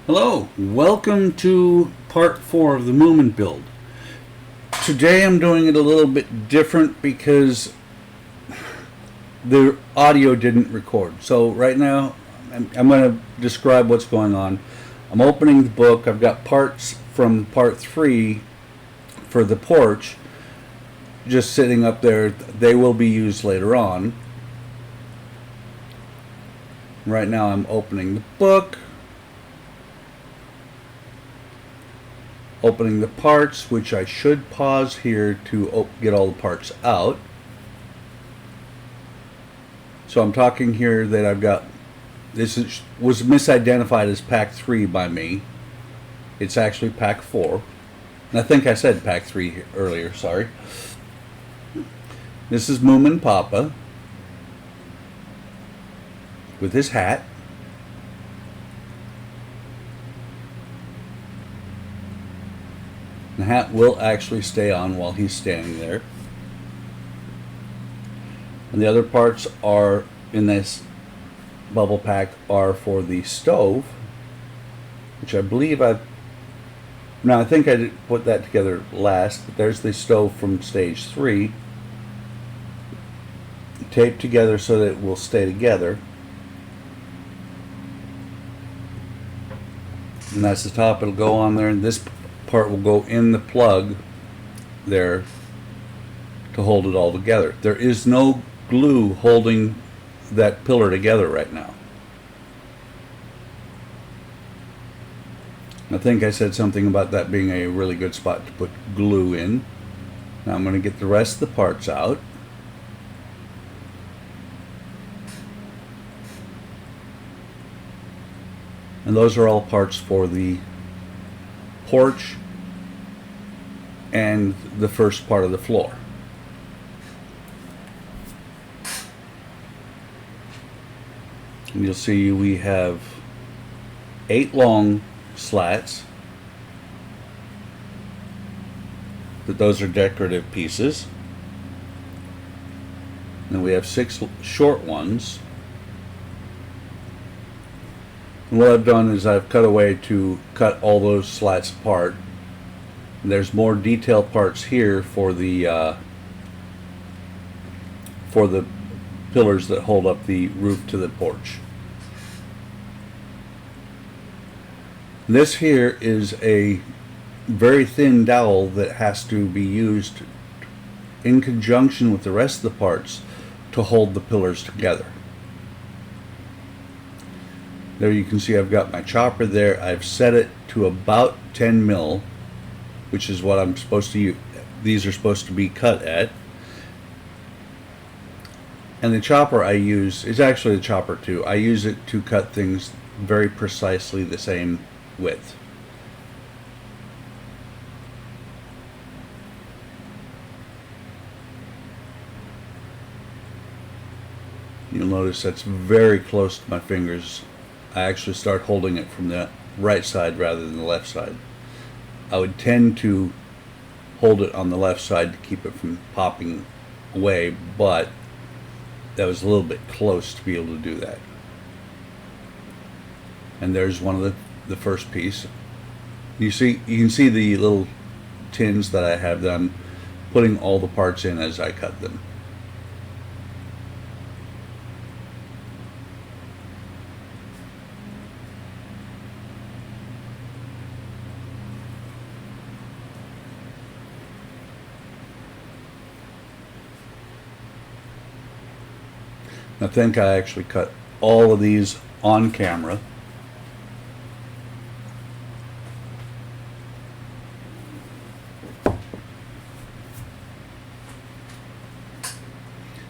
Hello, welcome to part 4 of the Moomin build. Today I'm doing it a little bit different because the audio didn't record. So right now I'm going to describe what's going on. I'm opening the book. I've got parts from part 3 for the porch just sitting up there. They will be used later on. Right now I'm opening the book. Opening the parts, which I should pause here to get all the parts out. So I'm talking here that I've got, was misidentified as pack 3 by me. It's actually pack 4. And I think I said pack 3 earlier, sorry. This is Moomin Papa with his hat. The hat will actually stay on while he's standing there. And the other parts are in this bubble pack are for the stove, which I believe I think I did put that together last, but there's the stove from stage 3. Taped together so that it will stay together. And that's the top, it'll go on there, and this part will go in the plug there to hold it all together. There is no glue holding that pillar together right now. I think I said something about that being a really good spot to put glue in. Now I'm going to get the rest of the parts out. And those are all parts for the porch and the first part of the floor. And you'll see we have 8 long slats. But those are decorative pieces. And we have 6 short ones. And what I've done is I've cut away to cut all those slats apart. And there's more detailed parts here for the pillars that hold up the roof to the porch. This here is a very thin dowel that has to be used in conjunction with the rest of the parts to hold the pillars together. There you can see I've got my chopper there. I've set it to about 10 mil, which is what I'm supposed to use. These are supposed to be cut at. And the chopper I use is actually the chopper too. I use it to cut things very precisely the same width. You'll notice that's very close to my fingers. I actually start holding it from the right side rather than the left side. I would tend to hold it on the left side to keep it from popping away, but that was a little bit close to be able to do that. And there's one of the first piece. You can see the little tins that I have done, putting all the parts in as I cut them. I think I actually cut all of these on camera.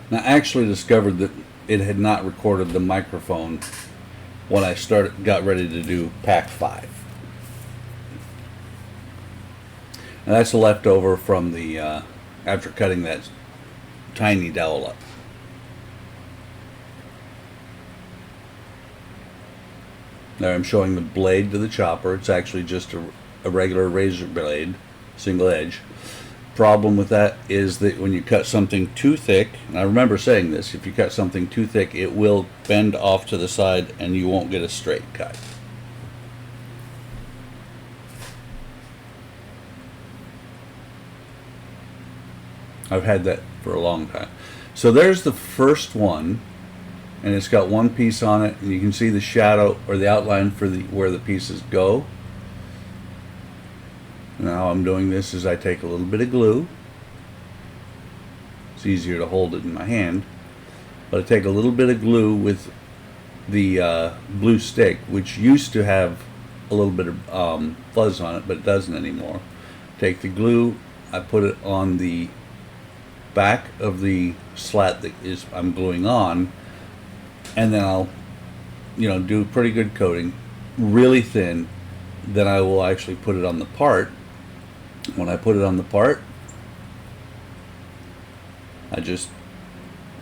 Now I actually discovered that it had not recorded the microphone when I got ready to do pack 5. And that's a leftover from the after cutting that tiny dowel up. There I'm showing the blade to the chopper. It's actually just a regular razor blade, single edge. Problem with that is that when you cut something too thick, and I remember saying this, if you cut something too thick, it will bend off to the side and you won't get a straight cut. I've had that for a long time. So there's the first one, and it's got one piece on it, and you can see the shadow or the outline for the where the pieces go. Now how I'm doing this is I take a little bit of glue. It's easier to hold it in my hand, but I take a little bit of glue with the blue stick, which used to have a little bit of fuzz on it, but it doesn't anymore. Take the glue, I put it on the back of the slat that is I'm gluing on, and then I'll do a pretty good coating, really thin. Then I will actually put it on the part. When I put it on the part, I just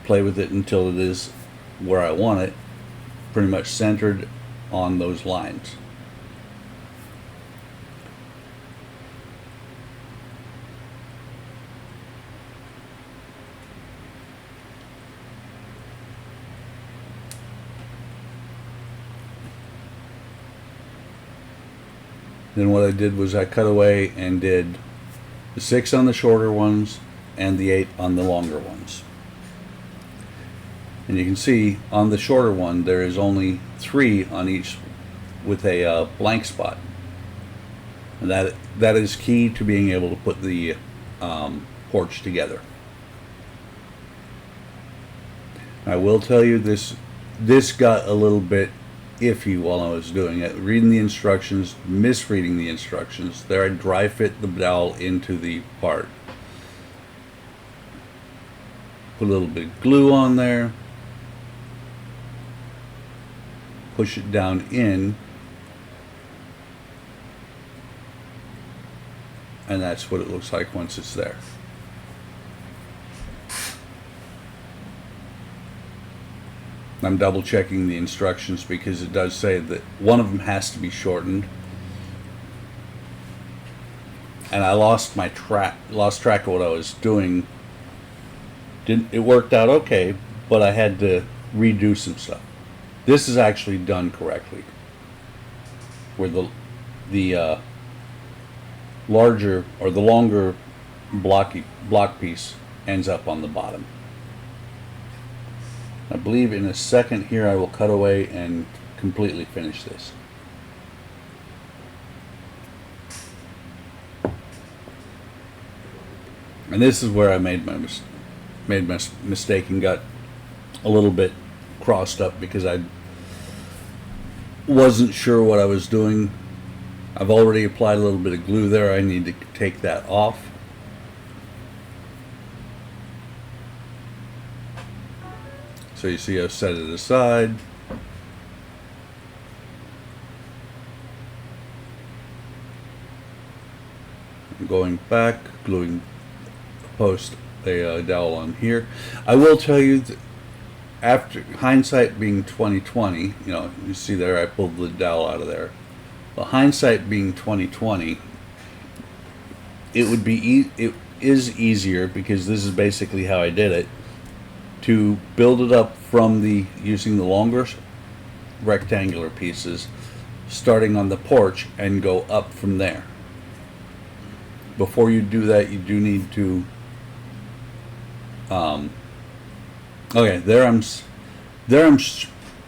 play with it until it is where I want it, pretty much centered on those lines. Then what I did was I cut away and did the 6 on the shorter ones and the 8 on the longer ones. And you can see on the shorter one there is only 3 on each with a blank spot. And that is key to being able to put the porch together. I will tell you this got a little bit iffy while I was doing it, reading the instructions, misreading the instructions. There I dry fit the dowel into the part. Put a little bit of glue on there, push it down in, and that's what it looks like once it's there. I'm double checking the instructions because it does say that one of them has to be shortened, and I lost track of what I was doing. It worked out okay, but I had to redo some stuff. This is actually done correctly, where the larger or the longer block piece ends up on the bottom. I believe in a second here I will cut away and completely finish this. And this is where I made my mistake and got a little bit crossed up because I wasn't sure what I was doing. I've already applied a little bit of glue there. I need to take that off. So you see I've set it aside. I'm going back, gluing a dowel on here. I will tell you that after hindsight being 2020, you see there I pulled the dowel out of there. But hindsight being 2020, it is easier because this is basically how I did it, to build it up from using the longer rectangular pieces, starting on the porch, and go up from there. Before you do that, you do need to okay, there I'm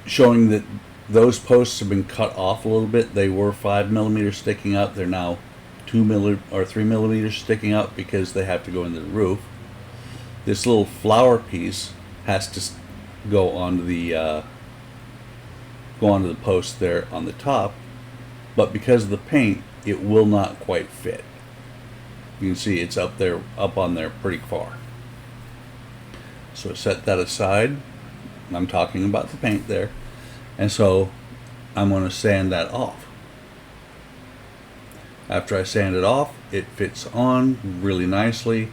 showing that those posts have been cut off a little bit. They were 5 millimeters sticking out. They're now 3 millimeters sticking out because they have to go into the roof. This little flower piece has to go onto the post there on the top, but because of the paint, it will not quite fit. You can see it's up on there pretty far. So set that aside. I'm talking about the paint there, and so I'm going to sand that off. After I sand it off, it fits on really nicely.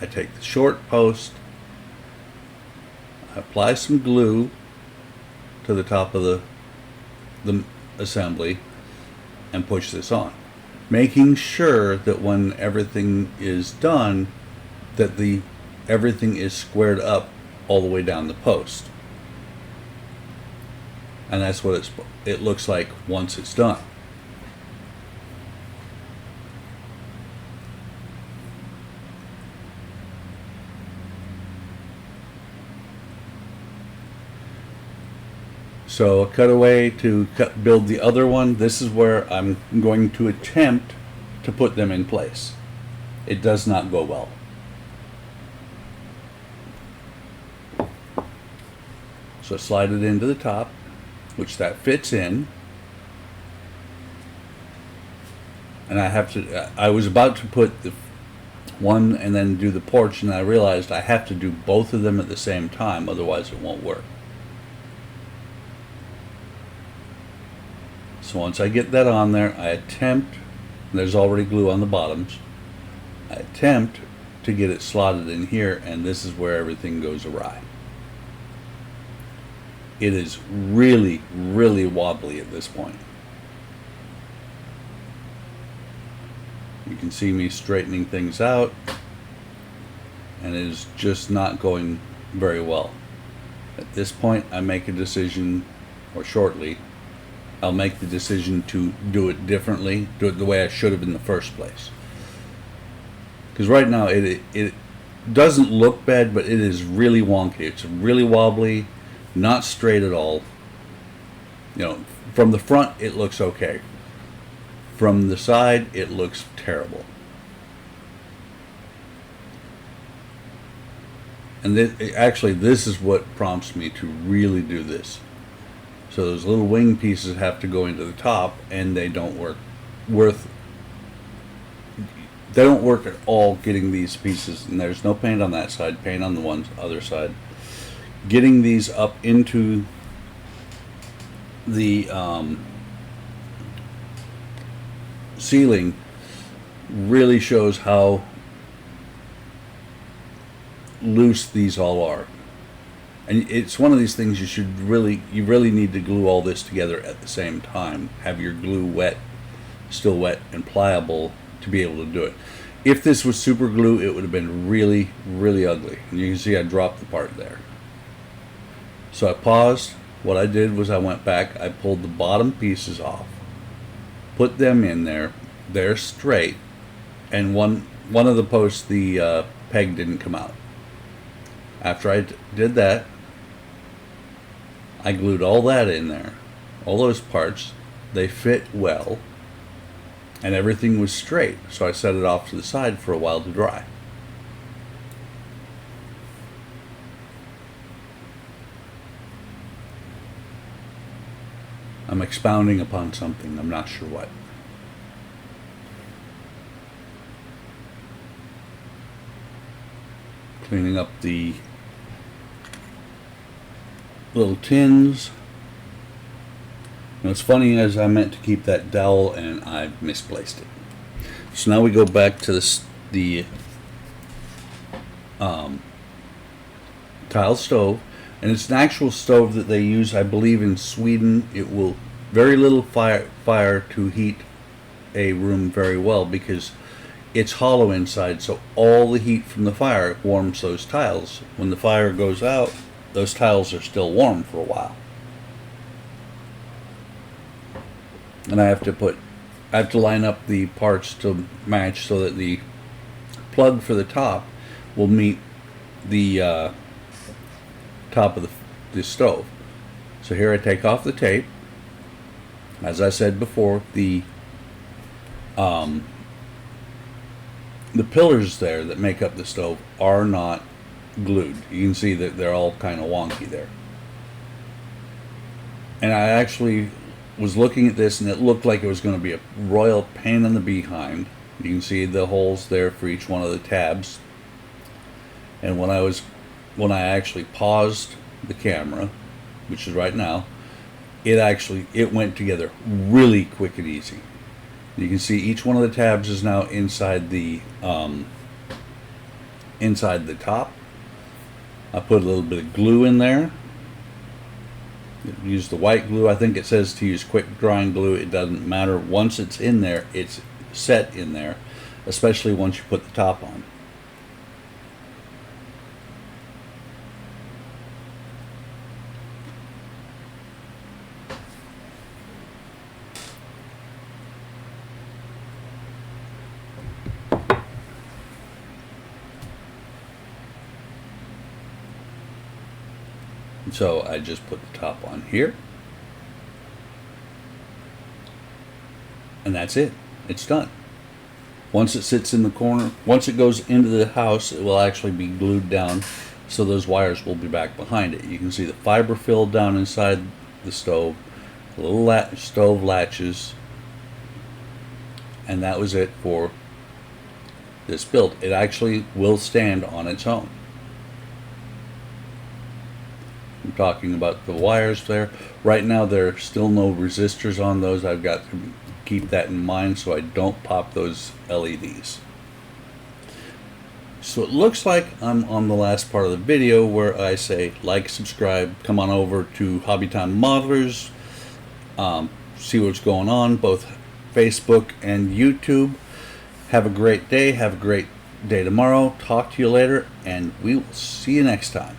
I take the short post, I apply some glue to the top of the assembly, and push this on, making sure that when everything is done, that everything is squared up all the way down the post. And that's what it looks like once it's done. So a cutaway to build the other one. This is where I'm going to attempt to put them in place. It does not go well. So slide it into the top, which that fits in. And I was about to put the one and then do the porch, and I realized I have to do both of them at the same time, otherwise it won't work. So once I get that on there, I attempt, there's already glue on the bottoms, I attempt to get it slotted in here, and this is where everything goes awry. It is really, really wobbly at this point. You can see me straightening things out, and it is just not going very well. At this point, I make a decision, or shortly, I'll make the decision to do it differently, do it the way I should have in the first place. Because right now, it doesn't look bad, but it is really wonky. It's really wobbly, not straight at all. You know, from the front, it looks okay. From the side, it looks terrible. And actually, this is what prompts me to really do this. So those little wing pieces have to go into the top, and they don't work they don't work at all getting these pieces, and there's no paint on that side, paint on the other side. Getting these up into the ceiling really shows how loose these all are. And it's one of these things you really need to glue all this together at the same time. Have your glue wet, still wet and pliable to be able to do it. If this was super glue, it would have been really, really ugly. And you can see I dropped the part there. So I paused. What I did was I went back, I pulled the bottom pieces off, put them in there. They're straight, and one of the posts, the peg didn't come out. After I did that, I glued all that in there, all those parts. They fit well, and everything was straight. So I set it off to the side for a while to dry. I'm expounding upon something, I'm not sure what. Cleaning up the little tins. And what's funny is I meant to keep that dowel and I misplaced it. So now we go back to the tile stove, and it's an actual stove that they use, I believe, in Sweden. It will very little fire to heat a room very well because it's hollow inside, so all the heat from the fire warms those tiles. When the fire goes out, those tiles are still warm for a while. And I have to line up the parts to match so that the plug for the top will meet the top of the stove. So here I take off the tape. As I said before, the pillars there that make up the stove are not glued. You can see that they're all kind of wonky there. And I actually was looking at this, and it looked like it was going to be a royal pain in the behind. You can see the holes there for each one of the tabs. And when I actually paused the camera, which is right now, it went together really quick and easy. You can see each one of the tabs is now inside the top. I put a little bit of glue in there. Use the white glue. I think it says to use quick drying glue. It doesn't matter. Once it's in there, it's set in there, especially once you put the top on. So I just put the top on here. And that's it. It's done. Once it sits in the corner, once it goes into the house, it will actually be glued down, so those wires will be back behind it. You can see the fiber fill down inside the stove, the little stove latches, and that was it for this build. It actually will stand on its own. I'm talking about the wires there. Right now there are still no resistors on those. I've got to keep that in mind so I don't pop those LEDs. So it looks like I'm on the last part of the video where I say like, subscribe, come on over to Hobby Time Modelers, see what's going on, both Facebook and YouTube. Have a great day. Have a great day tomorrow. Talk to you later, and we will see you next time.